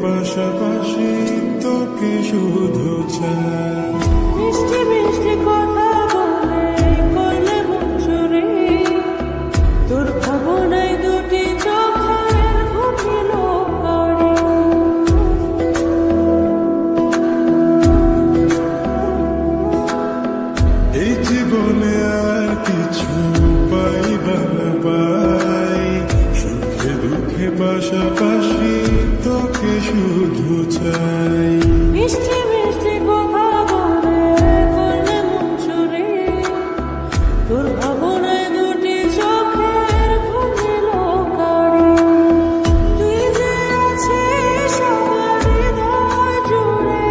পাশাপাশি তোকে শুধু চাই। মিষ্টি মিষ্টি কথা বলে করলে মন চুরি, তোর ভাবনায় দুটি চোখের ঘুমিল করে। এই জীবনে আর কিছু পাইবা না পাই, সুখে দুঃখে পাশাপাশি তোকে শুধু চাই। মিষ্টি মিষ্টি কথা বলে করলে মন চুরি, তোর ভাবনায় দুটি চোখের ঘুমিল করে। তুই যে আছিস আমার হৃদয় জুড়ে,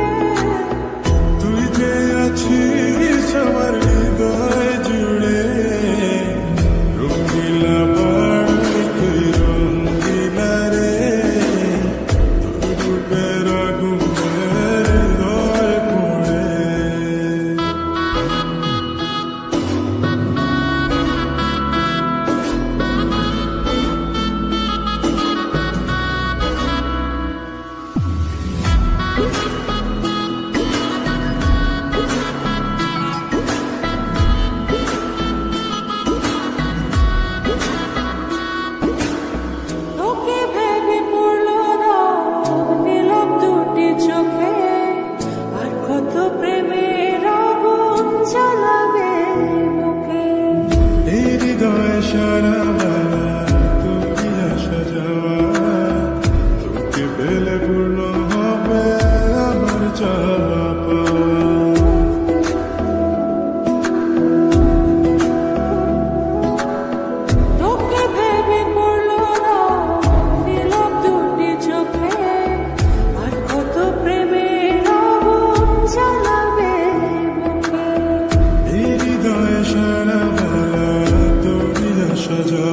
তুই যে আছিস আমার হৃদয় জুড়ে, রঙিলা বাড়ি তুই রঙিলা রে, তোর রূপের আগুনের হৃদয় পড়ে। তোকে ভেবে পড়লো রাত, নীলব দুটি চোখে, আর কত প্রেমের আগুন জ্বালাবে বুকে। এই হৃদয়ে সারা বেলা তোকে আসা যাওয়া, তোকে পেলে পূর্ণ হবে আমার চাওয়া পাওয়া। তোকে ভেবে পড়লো রাত, নীলব দুটি চোখে, আর কত প্রেমের আগুন জ্বালাবে বুকে। এই হৃদয়ে সারা বেলা তোকে আসা যাওয়া,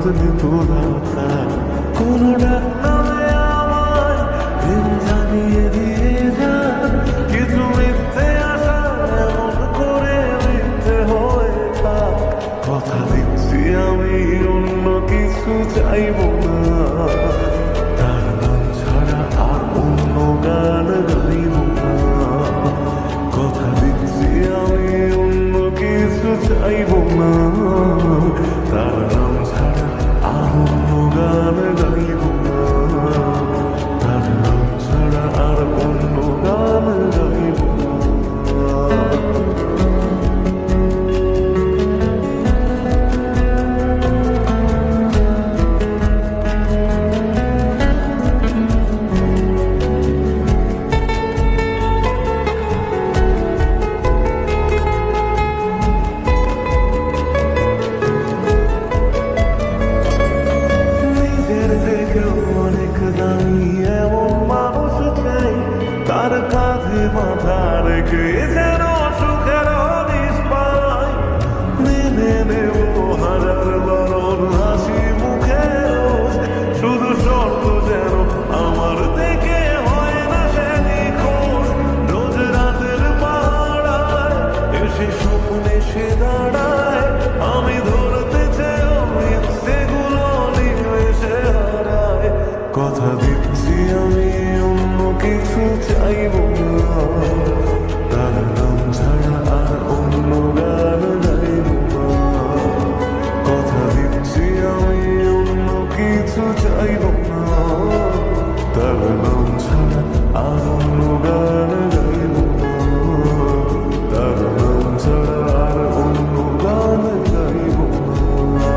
বদলে তোলা কোনো ডাক নামে আমায় প্রেম জানিয়ে দিয়ে যান কিছু মিথ্যে আশা এমন করে মিথ্যে হয়ে থাক কথা দিচ্ছি আমি অন্য কিছু চাইব না তার নাম ছাড়া আর অন্য গান গাইব না কথা দিচ্ছি আমি অন্য কিছু চাইব না তার নাম ছাড়া আর অন্য গান গাইব না তার নাম ছাড়া আর অন্য গান গাইব না তার কাঁধে মাথা রেখে যেন সুখের হদিস পাই মেনে নেব হাজার বারণ হাসি মুখে রোজ শুধু শর্ত যেন আমার থেকে হয় না সে নিখোঁজ রোজ রাতের পাহাড়ায় এসে স্বপ্নে সে দাঁড়ায় আমি ধরতে চেয়েও সেগুলো লিখবে সে হারায় কথা দিচ্ছি আমি অন্য কিছু চাইব না তার নাম ছাড়া আর অন্য গান গাইব না কথা দিচ্ছি আমি অন্য কিছু চাইব না তার নাম ছাড়া আর অন্য গান গাইব না তার নাম ছাড়া আর অন্য গান গাইব না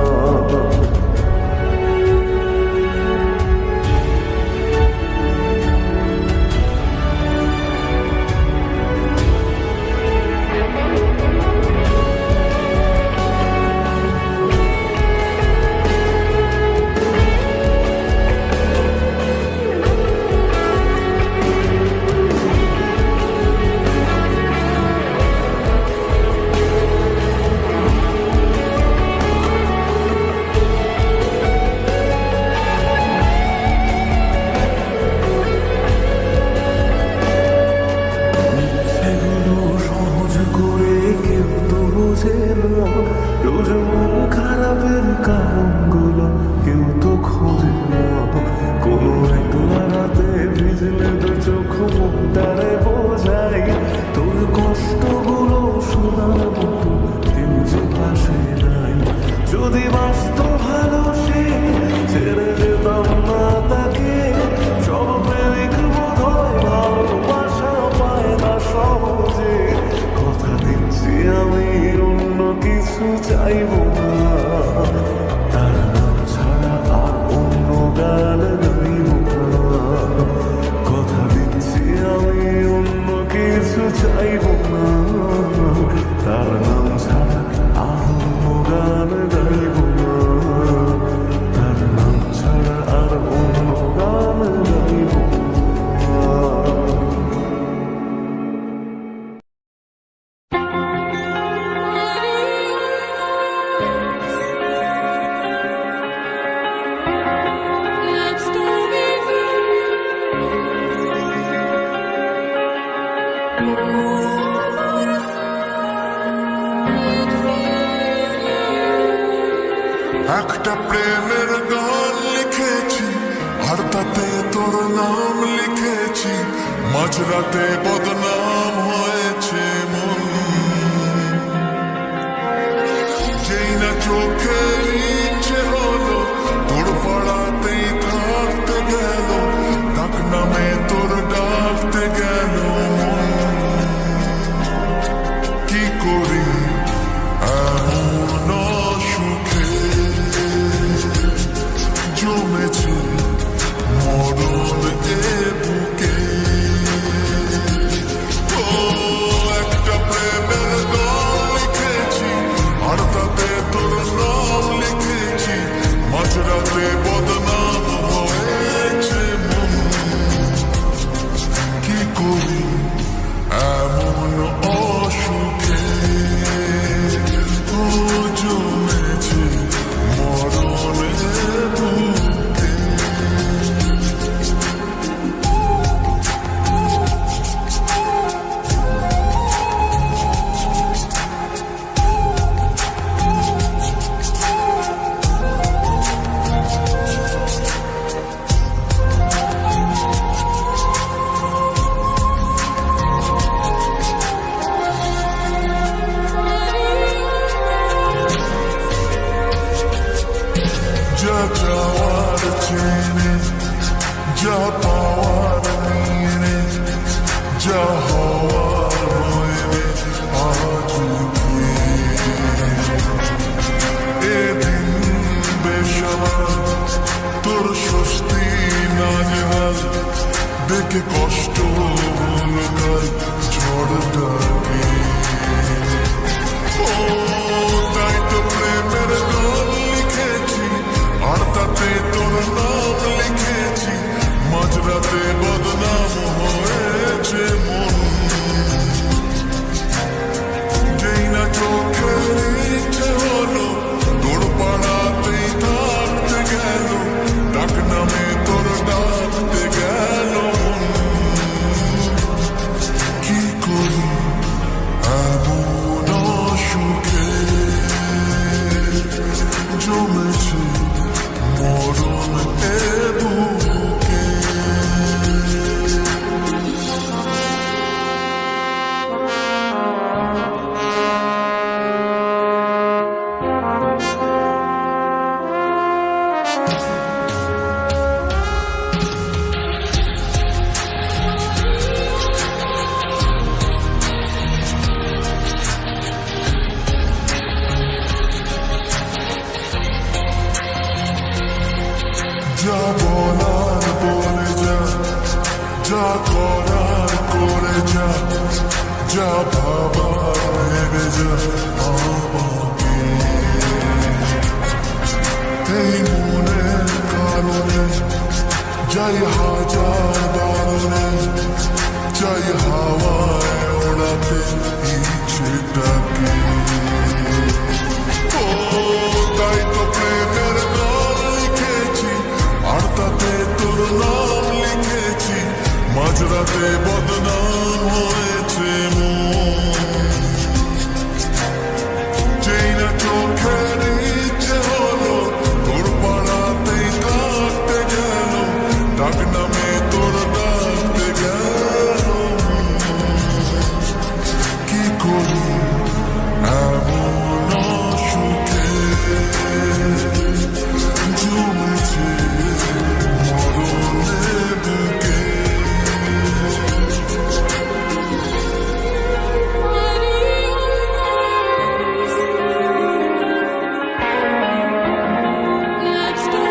রোজ মন খারাপের কারণগুলো কেউ তো খোঁজে না কোনো একলা রাতে ভিজলে তো চোখ মুখটারে বোঝাই তোর কষ্টগুলো শোনার মতো কেউ যে পাশে নাই যদি বাঁচত ভালো সে ছেড়ে যেতাম না তাকে সব প্রেমিক বোধ হয় ভালোবাসা পায় না সহজে কথা দিচ্ছি আমি অন্য কিছু চাইব না তার নাম ছাড়া আর অন্য গান গাইব না কথা দিচ্ছি আমি অন্য কিছু চাইব না তার নাম ছাড়া আর অন্য গান গাইব না তার নাম ছাড়া আর অন্য গান গাইব না একটা প্রেমের গান লিখেছি আর তাতে তোর নাম লিখেছি মাঝরাতে বদনাম হয়েছে মন যেই না চোখে ইচ্ছে হলো তোর পাড়াতেই থাকতে গেল ডাক নামে তোর ডাকতে গেল মন কি করি এমন সুখে জমেছে মরণ এ বুকে ও কষ্ট হলো কাল ঝড়টাকে। ও তাই তো প্রেমের গান লিখেছি, আর তাতে তোর নাম লিখেছি, মাঝরাতে বদনাম হয়েছে মন। যেই না চোখের ইচ্ছে হলো তোর পাড়াতেই থাকতে গেল, ডাক নামে তোর ডাকতে গেল মন। কি করি এমন সুখে জমেছে মরণ এ বুকে। যা বলার বলে যা, যা করার করে যা, যা ভাবার ভেবে যা আমাকে। এই মনের কারণে যাই হাজার বারণে, চাই হাওয়ায় ওড়াতে ইচ্ছেটাকে। ও তাই তো প্রেমের গান লিখেছি, আর তাতে তোর নাম লিখেছি, মাঝরাতে বদনাম হয়েছে মন। যেই না চোখের ইচ্ছে হলো তোর পাড়াতেই থাকতে গেল, ডাক নামে তোর ডাকতে গেল। কি করি এমন সুখে জমেছে মরণের বুকে। Let's do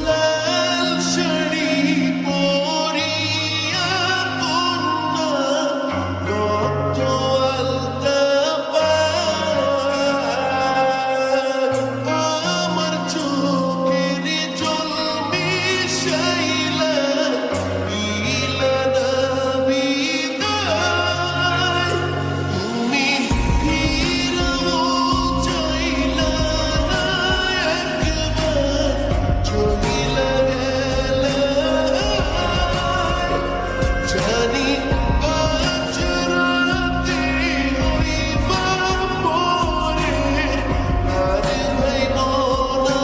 লাল শাড়ি পরিয়া কন্যা রক্ত আলতা পায়, আমার চোখের জল মিশাইলা দিলা না বিদায়। তুমি ফিরাও চাইলা না একবার, চলিলা গেলা। জানি আজ রাতে হইবা পরে, আর হইব না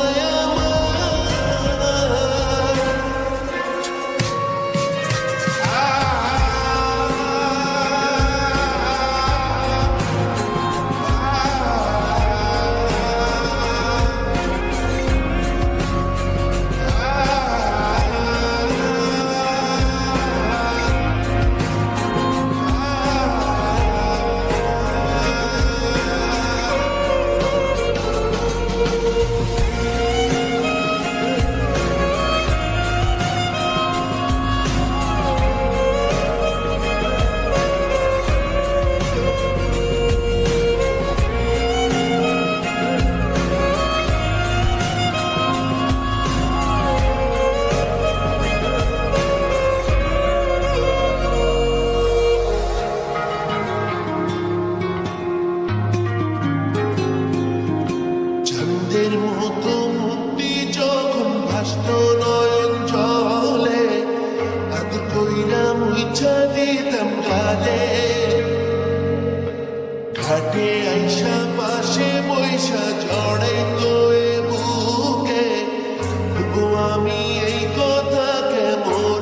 চাঁদের মতো মুক্তি যখন ভাসত নয়ন জলে, আদর কইরা মুইছা দিতাম গালে। ঘাটে আইসা পাশে বৈশা জড়াইতো এ বুকে, তবু আমি এই কথা কেমন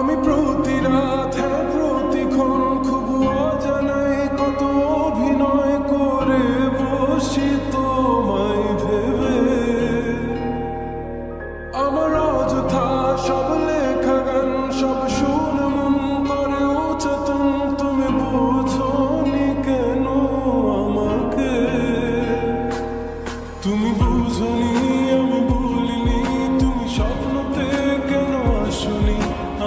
আমি প্রতি রাত হ্যাঁ প্রতিক্ষণ খুব অজানায় কত অভিনয় করে বসি তোমায় ভেবে আমার অযথা সব লেখা গান সব শুনে মন করে অচেতন তুমি বুঝোনি কেন আমাকে তুমি বুঝোনি আমি বলিনি তুমি স্বপ্নতে কেন আসনি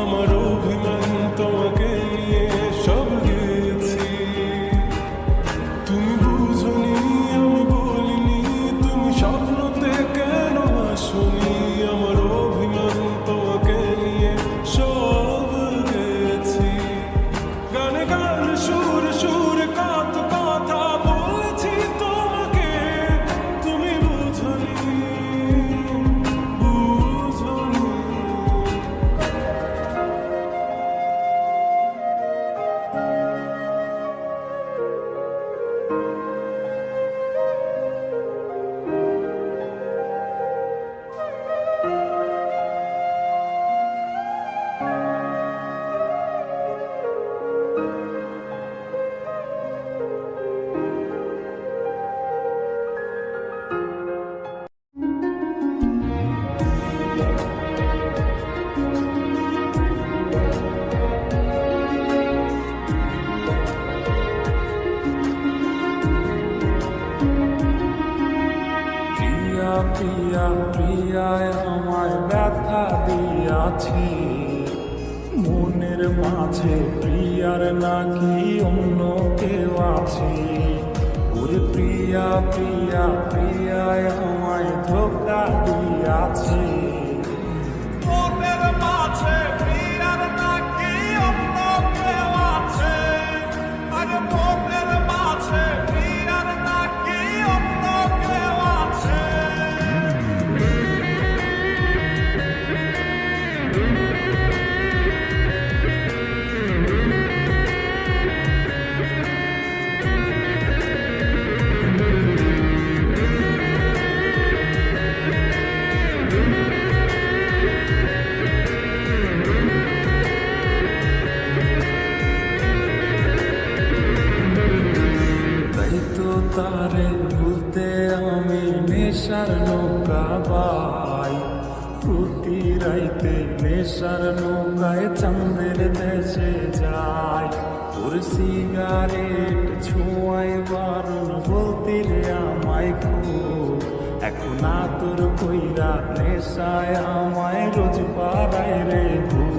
আমার অভিমান তোমাকে নিয়ে সব গেছি তুমি বুঝোনি আমি বলিনি তুমি স্বপ্নতে কেন আসনি আমার অভিমান তোমাকে নিয়ে সব গেছি গানে গান সুরে সুরে কত কথা বলেছি তোমাকে তুমি বুঝোনি বুঝোনি প্রিয়া প্রিয়া প্রিয়ায় আমায় ব্যথা দিয়াছে মনের মাঝে প্রিয়ার নাকি অন্য কেউ আছে ওরে প্রিয়া প্রিয়া প্রিয়ায় আমায় ধোকা দিয়াছে মনের মাঝে প্রিয়ার নাকি অন্য কেউ আছে আরে মনের মাঝে প্রিয়ার নাকি অন্য কেউ আছে তাই তো তারে ভুলতে আমি নেশার নৌকা বাই প্রতি রাইতে নেশার নৌকায় চাঁদের দেশে যায় তোর সিগারেট ছোঁয়াই বারণ বলতে রে আমায় খুব এখন তোর কইরা নেশায় আমায় রোজ পাড়ায় রে খুব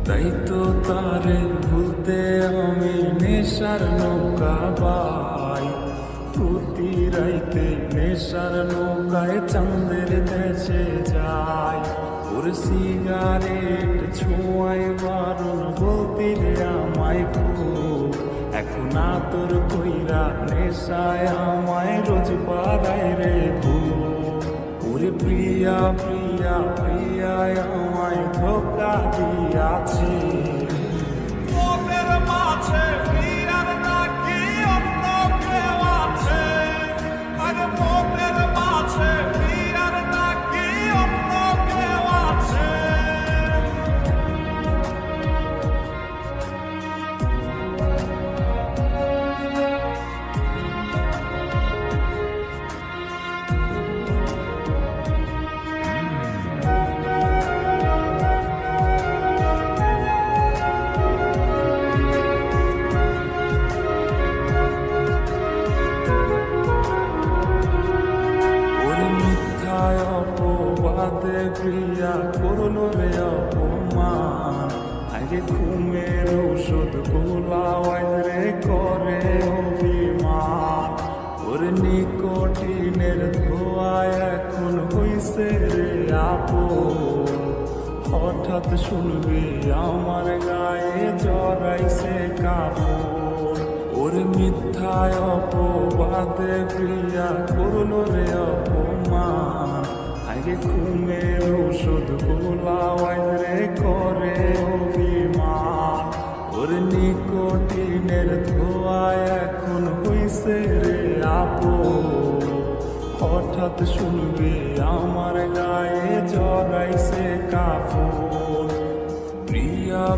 তাই তো তারে ভুলতে আমি নেশার নৌকা বাই প্রতি রাইতে নেশার নৌকায় চাঁদের দেশে যায় ওর সিগারেট ছোঁয়াই বারণ বলতে রে আমায় খুব এখন তোর কইরা নেশায় আমায় রোজ পাড়ায় রে খুব ওরে প্রিয়া প্রিয়া প্রিয়ায় আমায় ধোকা দিয়াছে মনের মাঝে প্রিয়ার নাকি অন্য কেউ আছে আরে মনের মাঝে প্রিয়ার নাকি অন্য কেউ আছে অপবাদে প্রিয়া করল রে অপমান আগে ঘুমের ঔষধ গোলাওয়াই রে করে অভিমান ওর নিকটিনের ধোয়ায় এখন হইছে রে আপন হঠাৎ শুনবি আমার গায়ে জড়াইছে কাপড় ওর মিথ্যায় অপবাদে প্রিয়া করল রে অপমান আগে ঘুমের ঔষধ গোলাওয়াই রে করে অভিমান ওর নিকটিনের ধোয়ায় এখন হইছে রে আপন হঠাৎ শুনবি আমার গায়ে জড়াইছে কাপড়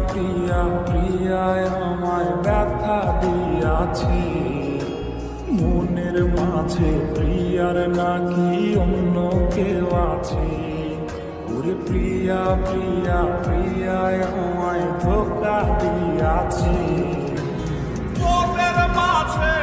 প্রিয়া প্রিয়ায় আমায় ব্যথা দিয়াছে মনের মাঝে প্রিয়ার নাকি অন্য কেউ আছে ওরে প্রিয়া প্রিয়া প্রিয়ায় আমায় ধোকা দিয়াছে মনের মাঝে